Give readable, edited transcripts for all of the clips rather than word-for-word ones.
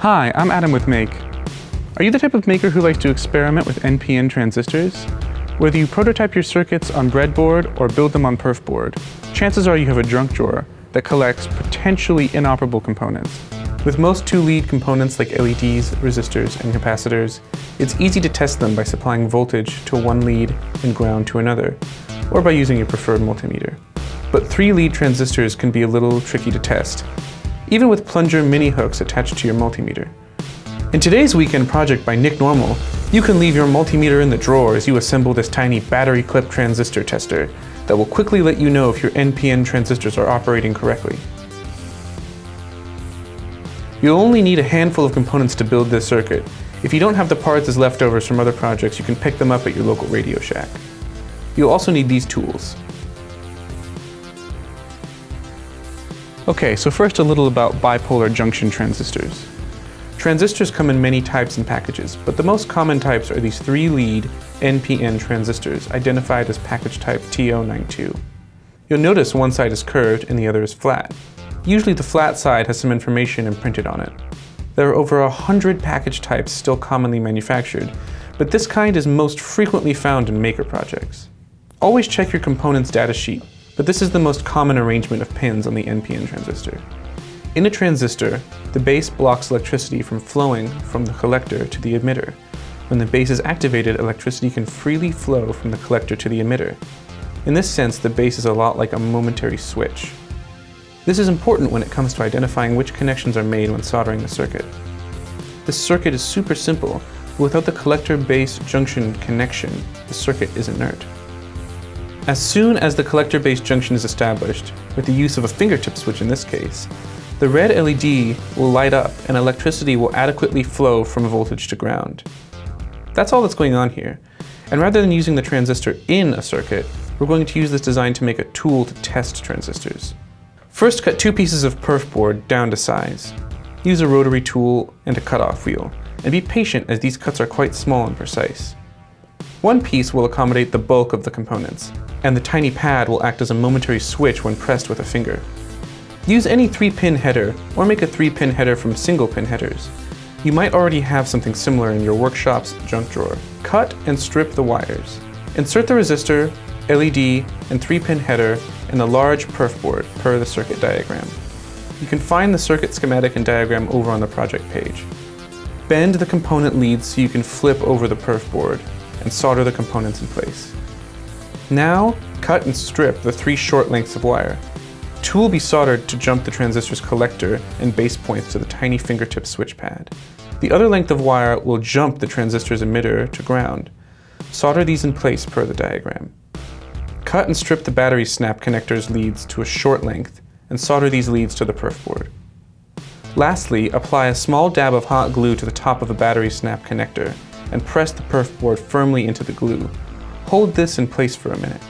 Hi, I'm Adam with Make. Are you the type of maker who likes to experiment with NPN transistors? Whether you prototype your circuits on breadboard or build them on perf board, chances are you have a junk drawer that collects potentially inoperable components. With most two-lead components like LEDs, resistors, and capacitors, it's easy to test them by supplying voltage to one lead and ground to another, or by using your preferred multimeter. But three-lead transistors can be a little tricky to test, even with plunger mini hooks attached to your multimeter. In today's weekend project by Nick Normal, you can leave your multimeter in the drawer as you assemble this tiny battery clip transistor tester that will quickly let you know if your NPN transistors are operating correctly. You'll only need a handful of components to build this circuit. If you don't have the parts as leftovers from other projects, you can pick them up at your local Radio Shack. You'll also need these tools. Okay, so first a little about bipolar junction transistors. Transistors come in many types and packages, but the most common types are these three-lead NPN transistors, identified as package type TO92. You'll notice one side is curved and the other is flat. Usually the flat side has some information imprinted on it. There are over 100 package types still commonly manufactured, but this kind is most frequently found in maker projects. Always check your components data sheet, but this is the most common arrangement of pins on the NPN transistor. In a transistor, the base blocks electricity from flowing from the collector to the emitter. When the base is activated, electricity can freely flow from the collector to the emitter. In this sense, the base is a lot like a momentary switch. This is important when it comes to identifying which connections are made when soldering the circuit. This circuit is super simple, but without the collector-base junction connection, the circuit is inert. As soon as the collector-base junction is established, with the use of a fingertip switch in this case, the red LED will light up and electricity will adequately flow from voltage to ground. That's all that's going on here, and rather than using the transistor in a circuit, we're going to use this design to make a tool to test transistors. First, cut two pieces of perf board down to size. Use a rotary tool and a cutoff wheel, and be patient as these cuts are quite small and precise. One piece will accommodate the bulk of the components, and the tiny pad will act as a momentary switch when pressed with a finger. Use any 3-pin header, or make a 3-pin header from single-pin headers. You might already have something similar in your workshop's junk drawer. Cut and strip the wires. Insert the resistor, LED, and 3-pin header in the large perf board per the circuit diagram. You can find the circuit schematic and diagram over on the project page. Bend the component leads so you can flip over the perf board and solder the components in place. Now, cut and strip the 3 short lengths of wire. 2 will be soldered to jump the transistor's collector and base points to the tiny fingertip switch pad. The other length of wire will jump the transistor's emitter to ground. Solder these in place per the diagram. Cut and strip the battery snap connector's leads to a short length and solder these leads to the perf board. Lastly, apply a small dab of hot glue to the top of the battery snap connector and press the perf board firmly into the glue. Hold this in place for a minute.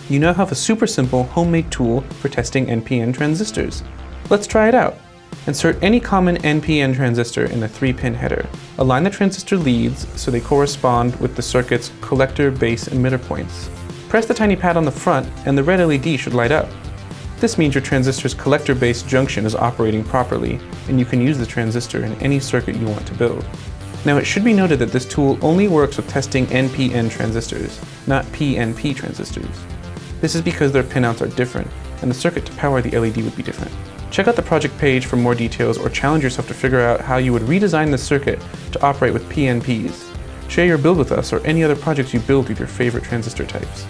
You now have a super simple homemade tool for testing NPN transistors. Let's try it out. Insert any common NPN transistor in the 3-pin header. Align the transistor leads so they correspond with the circuit's collector base emitter points. Press the tiny pad on the front and the red LED should light up. This means your transistor's collector-base junction is operating properly, and you can use the transistor in any circuit you want to build. Now, it should be noted that this tool only works with testing NPN transistors, not PNP transistors. This is because their pinouts are different, and the circuit to power the LED would be different. Check out the project page for more details or challenge yourself to figure out how you would redesign the circuit to operate with PNPs. Share your build with us or any other projects you build with your favorite transistor types.